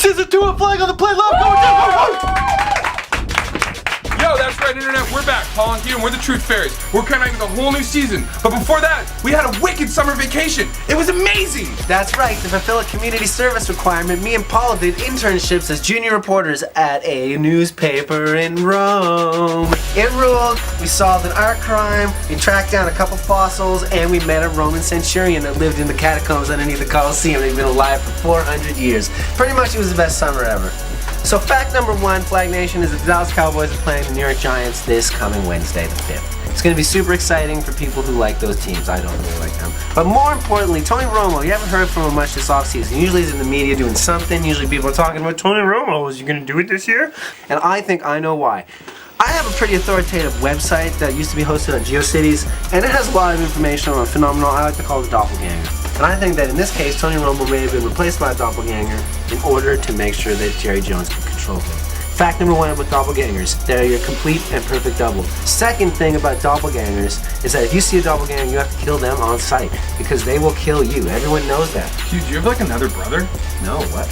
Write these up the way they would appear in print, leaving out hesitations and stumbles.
Season 2 of Flag on the Play. Love, go! Yo, that's right, Internet. We're back. Paul and Hugh, and we're the Truth Fairies. We're coming with a whole new season. But before that, we had a wicked summer vacation. It was amazing. That's right. To fulfill a community service requirement, me and Paul did internships as junior reporters at a newspaper in Rome. It ruled. We solved an art crime, we tracked down a couple fossils, and we met a Roman centurion that lived in the catacombs underneath the Colosseum. They've been alive for 400 years. Pretty much it was the best summer ever. So fact number one, Flag Nation, is that the Dallas Cowboys are playing the New York Giants this coming Wednesday the 5th. It's going to be super exciting for people who like those teams. I don't really like them. But more importantly, Tony Romo, you haven't heard from him much this offseason. Usually he's in the media doing something. Usually people are talking about Tony Romo. Is he going to do it this year? And I think I know why. I have a pretty authoritative website that used to be hosted on GeoCities, and it has a lot of information on a phenomenon I like to call the doppelganger. And I think that in this case, Tony Romo may have been replaced by a doppelganger in order to make sure that Jerry Jones can control him. Fact number one with doppelgangers, they're your complete and perfect double. Second thing about doppelgangers is that if you see a doppelganger, you have to kill them on sight because they will kill you. Everyone knows that. Dude, do you have like another brother? No, what?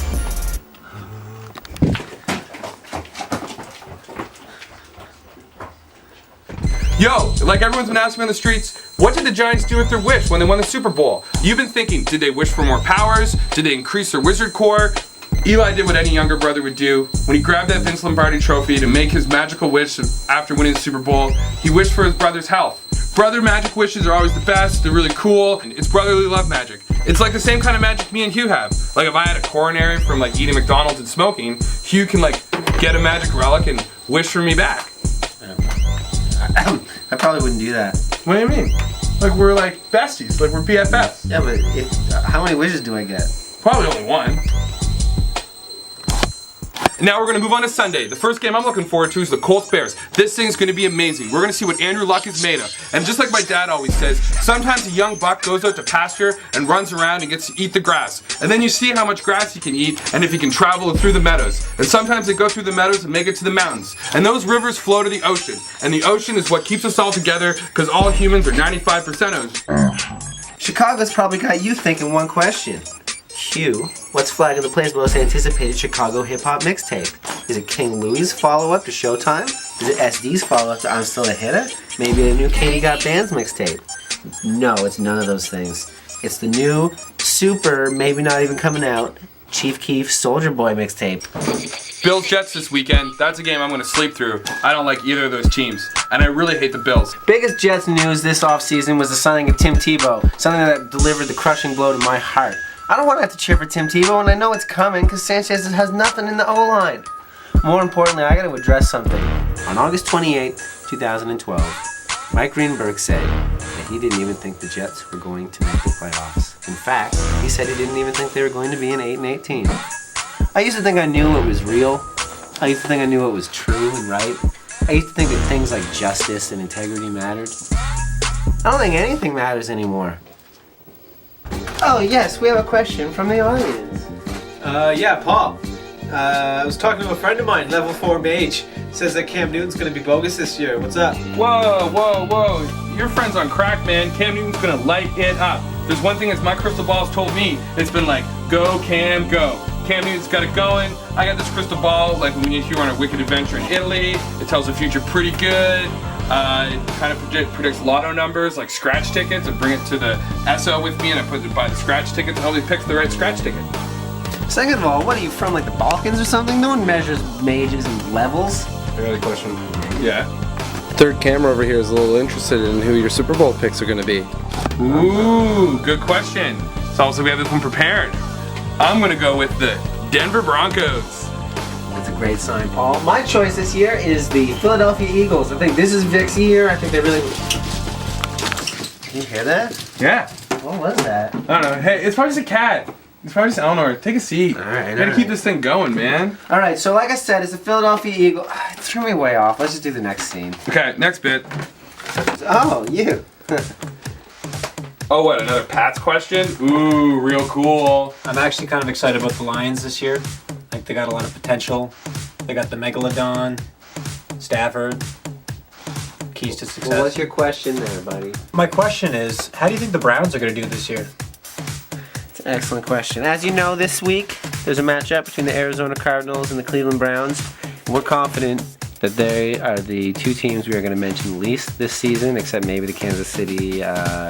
Yo, like everyone's been asking on the streets, what did the Giants do with their wish when they won the Super Bowl? You've been thinking, did they wish for more powers? Did they increase their wizard core? Eli did what any younger brother would do. When he grabbed that Vince Lombardi trophy to make his magical wish after winning the Super Bowl, he wished for his brother's health. Brother magic wishes are always the best, they're really cool, and it's brotherly love magic. It's like the same kind of magic me and Hugh have. Like if I had a coronary from like eating McDonald's and smoking, Hugh can like get a magic relic and wish for me back. I probably wouldn't do that. What do you mean? Like we're like besties, like we're BFFs. Yeah, but how many wishes do I get? Probably only one. Now we're going to move on to Sunday. The first game I'm looking forward to is the Colts-Bears. This thing's going to be amazing. We're going to see what Andrew Luck is made of. And just like my dad always says, sometimes a young buck goes out to pasture and runs around and gets to eat the grass. And then you see how much grass he can eat and if he can travel through the meadows. And sometimes they go through the meadows and make it to the mountains. And those rivers flow to the ocean. And the ocean is what keeps us all together because all humans are 95%ers. Chicago's probably got you thinking one question. Hugh, what's Flag of the Play's most anticipated Chicago hip-hop mixtape? Is it King Louie's follow-up to Showtime? Is it SD's follow-up to I'm Still a Hitter? Maybe a new Katie Got Bands mixtape? No, it's none of those things. It's the new, super, maybe not even coming out, Chief Keef Soulja Boy mixtape. Bills Jets this weekend. That's a game I'm going to sleep through. I don't like either of those teams. And I really hate the Bills. Biggest Jets news this offseason was the signing of Tim Tebow, something that delivered the crushing blow to my heart. I don't want to have to cheer for Tim Tebow, and I know it's coming because Sanchez has nothing in the O-line. More importantly, I got to address something. On August 28, 2012, Mike Greenberg said that he didn't even think the Jets were going to make the playoffs. In fact, he said he didn't even think they were going to be an 8-18. I used to think I knew it was real. I used to think I knew it was true and right. I used to think that things like justice and integrity mattered. I don't think anything matters anymore. Oh yes, we have a question from the audience. Yeah, Paul. I was talking to a friend of mine, level 4 mage. Says that Cam Newton's gonna be bogus this year. What's up? Whoa. Your friend's on crack, man. Cam Newton's gonna light it up. There's one thing that my crystal ball's told me. It's been like, go Cam, go. Cam Newton's got it going. I got this crystal ball, like when me and Hugh were on a wicked adventure in Italy. It tells the future pretty good. It kind of predicts lotto numbers, like scratch tickets. I bring it to the SO with me and I buy the scratch tickets and only picks the right scratch ticket. Second of all, what are you from, like the Balkans or something? No one measures mages in levels. I got a question. Yeah. Third camera over here is a little interested in who your Super Bowl picks are going to be. Ooh, good question. So we have this one prepared. I'm going to go with the Denver Broncos. That's a great sign, Paul. My choice this year is the Philadelphia Eagles. I think this is Vic's year. I think they really... Can you hear that? Yeah. What was that? I don't know. Hey, it's probably just a cat. It's probably just Eleanor. Take a seat. All right. Gotta keep this thing going, man. All right, so like I said, it's the Philadelphia Eagles. It threw me way off. Let's just do the next scene. Okay, next bit. Oh, you. Oh, what, another Pats question? Ooh, real cool. I'm actually kind of excited about the Lions this year. Like they got a lot of potential. They got the Megalodon, Stafford, keys to success. Well, what's your question there, buddy? My question is, how do you think the Browns are going to do this year? It's an excellent question. As you know, this week there's a matchup between the Arizona Cardinals and the Cleveland Browns. We're confident that they are the two teams we are going to mention least this season, except maybe the Kansas City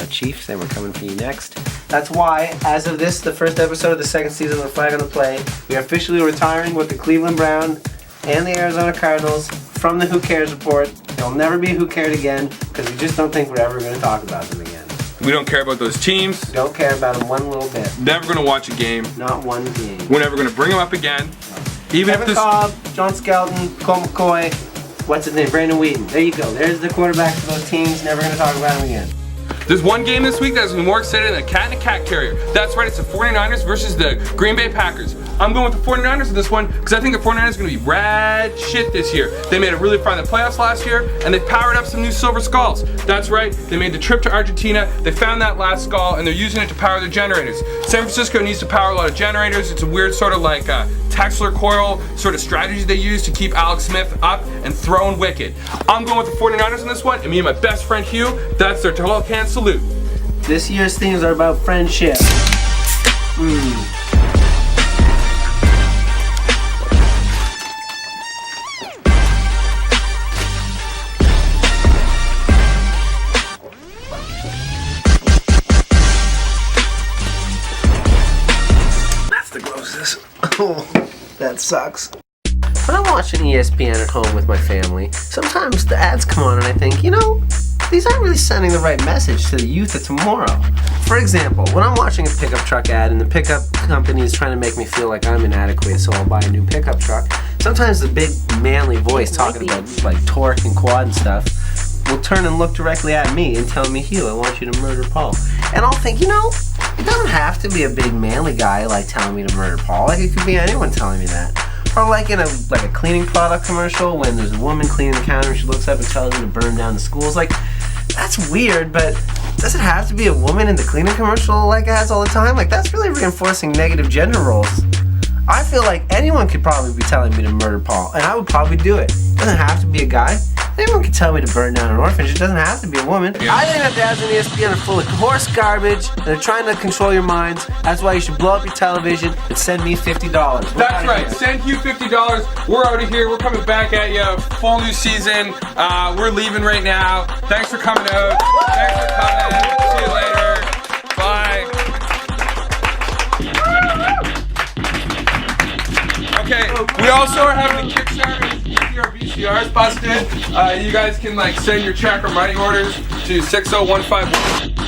Chiefs, and we're coming for you next. That's why, as of this, the first episode of the second season of the Flag on the Play, we are officially retiring with the Cleveland Browns and the Arizona Cardinals from the Who Cares report. They'll never be Who Cared again, because we just don't think we're ever going to talk about them again. We don't care about those teams. Don't care about them one little bit. Never gonna watch a game. Not one game. We're never gonna bring them up again. Even Kevin if this. Cobb, John Skelton, Colt McCoy, what's his name? Brandon Wheaton. There you go. There's the quarterbacks for those teams. Never going to talk about them again. There's one game this week that's gonna be more exciting than a cat and a cat carrier. That's right, it's the 49ers versus the Green Bay Packers. I'm going with the 49ers in this one because I think the 49ers are going to be rad shit this year. They made it really far in the playoffs last year, and they powered up some new silver skulls. That's right, they made the trip to Argentina, they found that last skull, and they're using it to power their generators. San Francisco needs to power a lot of generators. It's a weird sort of like Texler coil sort of strategy they use to keep Alex Smith up and throwing wicked. I'm going with the 49ers in this one, and me and my best friend Hugh, that's their total can salute. This year's themes are about friendship. That's the closest. Oh, that sucks. When I'm watching ESPN at home with my family, sometimes the ads come on and I think, you know, these aren't really sending the right message to the youth of tomorrow. For example, when I'm watching a pickup truck ad and the pickup company is trying to make me feel like I'm inadequate so I'll buy a new pickup truck, sometimes the big manly voice talking about like torque and quad and stuff will turn and look directly at me and tell me, Hugh, I want you to murder Paul. And I'll think, you know, it doesn't have to be a big manly guy like telling me to murder Paul. Like it could be anyone telling me that. Or like in a cleaning product commercial when there's a woman cleaning the counter and she looks up and tells me to burn down the schools. Like, that's weird, but does it have to be a woman in the cleaning commercial like ads all the time? Like, that's really reinforcing negative gender roles. I feel like anyone could probably be telling me to murder Paul, and I would probably do it. It doesn't have to be a guy. Anyone can tell me to burn down an orphanage. It doesn't have to be a woman. Yeah. I think that the ads on ESPN are full of horse garbage, and they're trying to control your minds. That's why you should blow up your television and send me $50. That's right. Send Hugh $50. We're out of here. We're coming back at you. Full new season. We're leaving right now. Thanks for coming out. Thanks for coming. See you later. Bye. Okay. We also are having a Kickstarter. If your VCRs busted, you guys can like send your check or money orders to 60151.